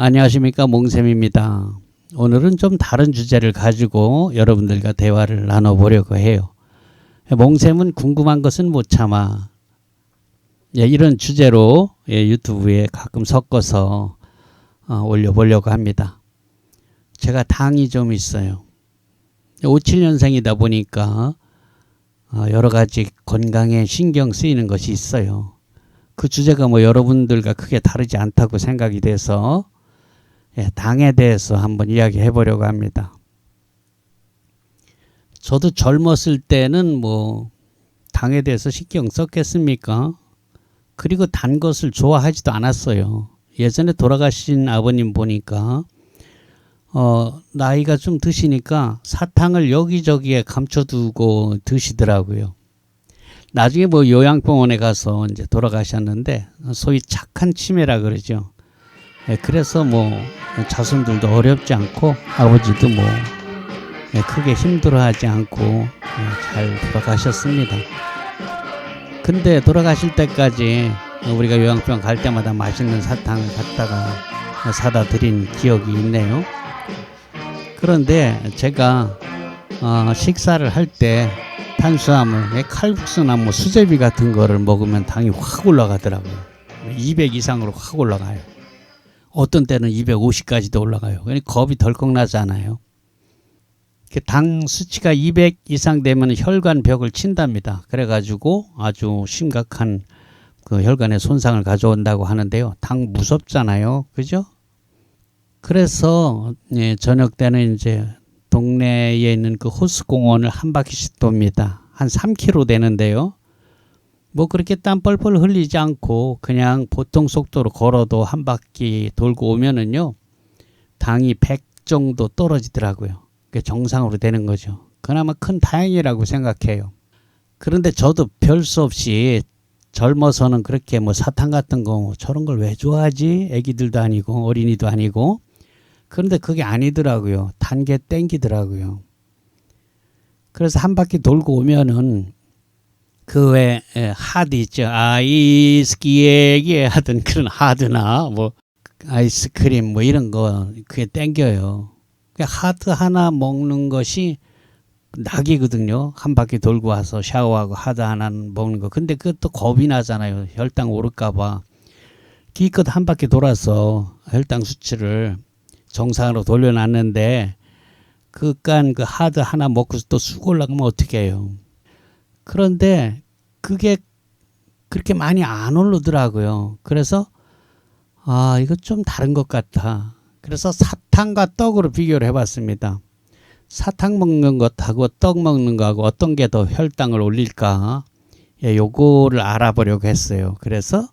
안녕하십니까, 몽쌤입니다. 오늘은 좀 다른 주제를 가지고 여러분들과 대화를 나눠보려고 해요. 몽쌤은 궁금한 것은 못 참아. 이런 주제로 유튜브에 가끔 섞어서 올려보려고 합니다. 제가 당이 좀 있어요. 57년생이다 보니까 여러 가지 건강에 신경 쓰이는 것이 있어요. 그 주제가 뭐 여러분들과 크게 다르지 않다고 생각이 돼서 당에 대해서 한번 이야기해 보려고 합니다. 저도 젊었을 때는 뭐 당에 대해서 신경 썼겠습니까? 그리고 단 것을 좋아하지도 않았어요. 예전에 돌아가신 아버님 보니까 나이가 좀 드시니까 사탕을 여기저기에 감춰두고 드시더라고요. 나중에 뭐 요양병원에 가서 이제 돌아가셨는데 소위 착한 치매라 그러죠. 그래서 뭐 자손들도 어렵지 않고 아버지도 뭐 크게 힘들어하지 않고 잘 돌아가셨습니다. 근데 돌아가실 때까지 우리가 요양병원 갈 때마다 맛있는 사탕을 갖다가 사다 드린 기억이 있네요. 그런데 제가 식사를 할 때 탄수화물, 칼국수나 뭐 수제비 같은 거를 먹으면 당이 확 올라가더라고요. 200 이상으로 확 올라가요. 어떤 때는 250까지도 올라가요. 그러니까 겁이 덜컥 나잖아요. 당 수치가 200 이상 되면 혈관 벽을 친답니다. 그래가지고 아주 심각한 그 혈관에 손상을 가져온다고 하는데요. 당 무섭잖아요. 그죠? 그래서 저녁 때는 이제 동네에 있는 그 호수공원을 한 바퀴씩 돕니다. 한 3km 되는데요. 뭐 그렇게 땀 뻘뻘 흘리지 않고 그냥 보통 속도로 걸어도 한 바퀴 돌고 오면은요, 당이 100 정도 떨어지더라고요. 그게 정상으로 되는 거죠. 그나마 큰 다행이라고 생각해요. 그런데 저도 별 수 없이 젊어서는 그렇게 뭐 사탕 같은 거 저런 걸 왜 좋아하지? 애기들도 아니고 어린이도 아니고. 그런데 그게 아니더라고요. 단 게 땡기더라고요. 그래서 한 바퀴 돌고 오면은 그 외 하드 있죠. 아이스기에 하던 그런 하드나 뭐 아이스크림 뭐 이런 거 그게 땡겨요. 하드 하나 먹는 것이 낙이거든요. 한 바퀴 돌고 와서 샤워하고 하드 하나 먹는 거. 근데 그것도 겁이 나잖아요. 혈당 오를까 봐. 기껏 한 바퀴 돌아서 혈당 수치를 정상으로 돌려놨는데 그간 그 하드 하나 먹고 또 쑥 올라가면 어떻게 해요. 그런데 그게 그렇게 많이 안 오르더라고요. 그래서 이거 좀 다른 것 같아. 그래서 사탕과 떡으로 비교를 해봤습니다. 사탕 먹는 것하고 떡 먹는 거하고 어떤 게 더 혈당을 올릴까? 요거를 알아보려고 했어요. 그래서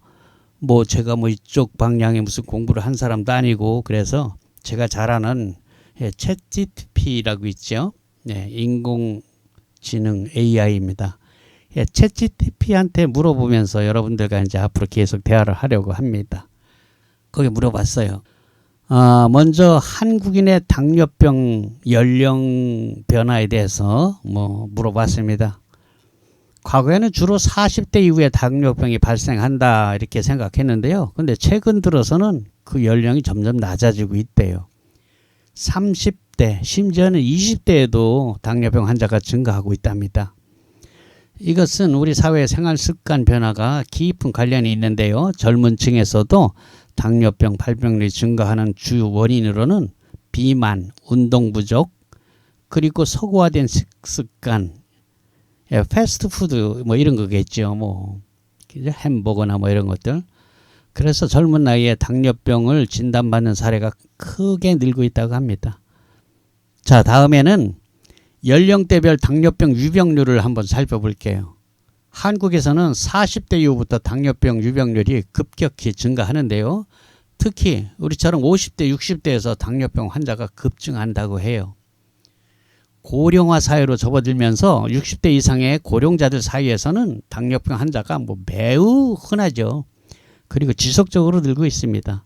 뭐 제가 뭐 이쪽 방향에 무슨 공부를 한 사람도 아니고 그래서 제가 잘 아는 챗GPT라고 있죠. 인공지능 AI입니다. 챗GPT한테 물어보면서 여러분들과 이제 앞으로 계속 대화를 하려고 합니다. 거기 물어봤어요. 먼저 한국인의 당뇨병 연령 변화에 대해서 뭐 물어봤습니다. 과거에는 주로 40대 이후에 당뇨병이 발생한다 이렇게 생각했는데요. 근데 최근 들어서는 그 연령이 점점 낮아지고 있대요. 30대 심지어는 20대에도 당뇨병 환자가 증가하고 있답니다. 이것은 우리 사회의 생활 습관 변화가 깊은 관련이 있는데요. 젊은 층에서도 당뇨병 발병률이 증가하는 주요 원인으로는 비만, 운동 부족, 그리고 서구화된 식습관, 패스트푸드 뭐 이런 거겠죠. 뭐 햄버거나 뭐 이런 것들. 그래서 젊은 나이에 당뇨병을 진단받는 사례가 크게 늘고 있다고 합니다. 자, 다음에는 연령대별 당뇨병 유병률을 한번 살펴볼게요. 한국에서는 40대 이후부터 당뇨병 유병률이 급격히 증가하는데요. 특히 우리처럼 50대, 60대에서 당뇨병 환자가 급증한다고 해요. 고령화 사회로 접어들면서 60대 이상의 고령자들 사이에서는 당뇨병 환자가 뭐 매우 흔하죠. 그리고 지속적으로 늘고 있습니다.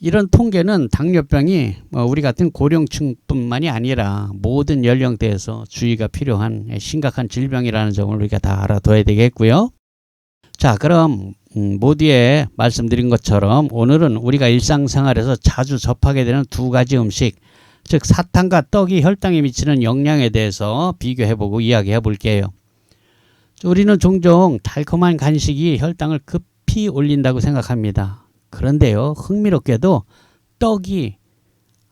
이런 통계는 당뇨병이 우리 같은 고령층뿐만이 아니라 모든 연령대에서 주의가 필요한 심각한 질병이라는 점을 우리가 다 알아둬야 되겠고요. 자, 그럼 모두에 말씀드린 것처럼 오늘은 우리가 일상생활에서 자주 접하게 되는 두 가지 음식, 즉 사탕과 떡이 혈당에 미치는 영향에 대해서 비교해보고 이야기해 볼게요. 우리는 종종 달콤한 간식이 혈당을 급히 올린다고 생각합니다. 그런데요, 흥미롭게도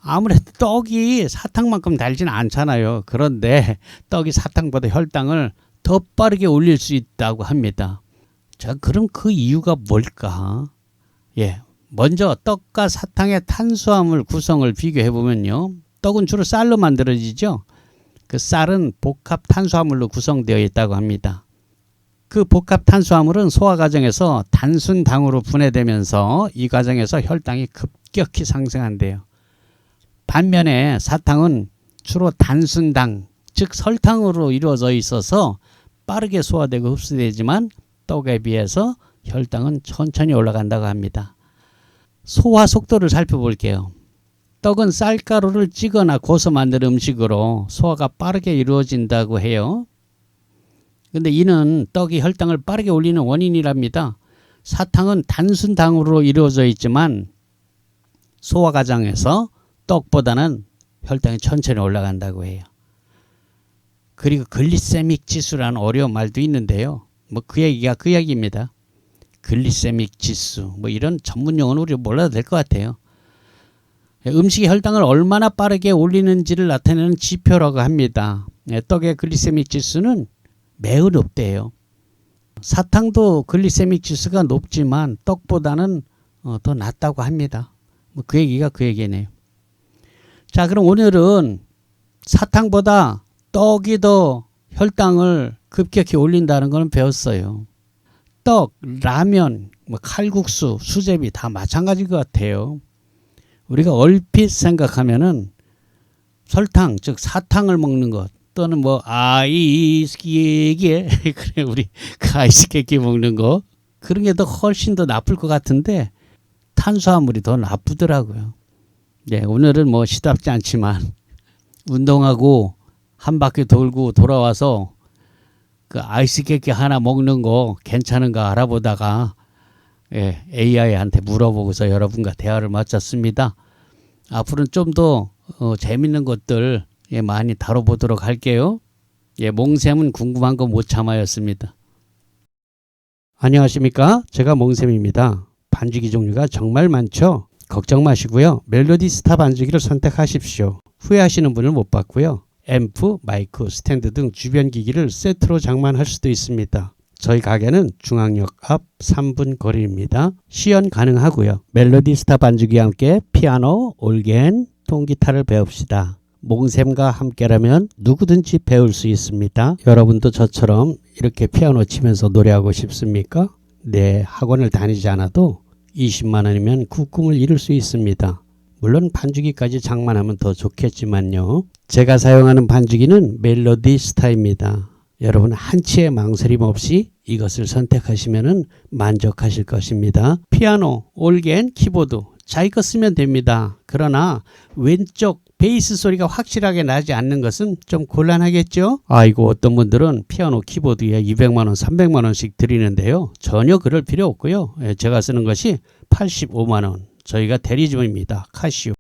아무래도 떡이 사탕만큼 달지는 않잖아요. 그런데 떡이 사탕보다 혈당을 더 빠르게 올릴 수 있다고 합니다. 자, 그럼 그 이유가 뭘까? 먼저 떡과 사탕의 탄수화물 구성을 비교해 보면요. 떡은 주로 쌀로 만들어지죠. 그 쌀은 복합 탄수화물로 구성되어 있다고 합니다. 그 복합 탄수화물은 소화 과정에서 단순당으로 분해되면서 이 과정에서 혈당이 급격히 상승한대요. 반면에 사탕은 주로 단순당, 즉 설탕으로 이루어져 있어서 빠르게 소화되고 흡수되지만 떡에 비해서 혈당은 천천히 올라간다고 합니다. 소화 속도를 살펴볼게요. 떡은 쌀가루를 찌거나 고서 만든 음식으로 소화가 빠르게 이루어진다고 해요. 근데 이는 떡이 혈당을 빠르게 올리는 원인이랍니다. 사탕은 단순당으로 이루어져 있지만 소화 과정에서 떡보다는 혈당이 천천히 올라간다고 해요. 그리고 글리세믹 지수라는 어려운 말도 있는데요. 그 얘기가 그 얘기입니다. 글리세믹 지수, 이런 전문 용어는 우리 몰라도 될 것 같아요. 음식의 혈당을 얼마나 빠르게 올리는지를 나타내는 지표라고 합니다. 떡의 글리세믹 지수는 매우 높대요. 사탕도 글리세믹 지수가 높지만 떡보다는 더 낮다고 합니다. 그 얘기가 그 얘기네요. 자, 그럼 오늘은 사탕보다 떡이 더 혈당을 급격히 올린다는 걸 배웠어요. 떡, 라면, 칼국수, 수제비 다 마찬가지일 것 같아요. 우리가 얼핏 생각하면은 설탕, 즉 사탕을 먹는 것 또는 아이스케이크 그래 우리 그 아이스케이크 먹는 거 그런 게 더 훨씬 더 나쁠 것 같은데 탄수화물이 더 나쁘더라고요. 오늘은 시답지 않지만 운동하고 한 바퀴 돌고 돌아와서 그 아이스케이크 하나 먹는 거 괜찮은가 알아보다가 AI한테 물어보고서 여러분과 대화를 마쳤습니다. 앞으로는 좀 더 재밌는 것들 많이 다뤄보도록 할게요. 몽샘은 궁금한 거 못 참아였습니다. 안녕하십니까? 제가 몽샘입니다. 반죽이 종류가 정말 많죠? 걱정 마시고요. 멜로디 스타 반죽기를 선택하십시오. 후회하시는 분을 못 봤고요. 앰프, 마이크, 스탠드 등 주변 기기를 세트로 장만할 수도 있습니다. 저희 가게는 중앙역 앞 3분 거리입니다. 시연 가능하고요. 멜로디 스타 반죽이와 함께 피아노, 올겐, 통기타를 배웁시다. 몽샘과 함께라면 누구든지 배울 수 있습니다. 여러분도 저처럼 이렇게 피아노 치면서 노래하고 싶습니까? 네, 학원을 다니지 않아도 20만 원이면 그 꿈을 이룰 수 있습니다. 물론 반죽기까지 장만하면 더 좋겠지만요. 제가 사용하는 반죽기는 멜로디 스타입니다. 여러분 한치의 망설임 없이 이것을 선택하시면 만족하실 것입니다. 피아노, 올겐, 키보드 자기 거 쓰면 됩니다. 그러나 왼쪽 베이스 소리가 확실하게 나지 않는 것은 좀 곤란하겠죠? 아이고 어떤 분들은 피아노 키보드에 200만 원, 300만 원씩 드리는데요. 전혀 그럴 필요 없고요. 제가 쓰는 것이 85만 원. 저희가 대리점입니다. 카시오.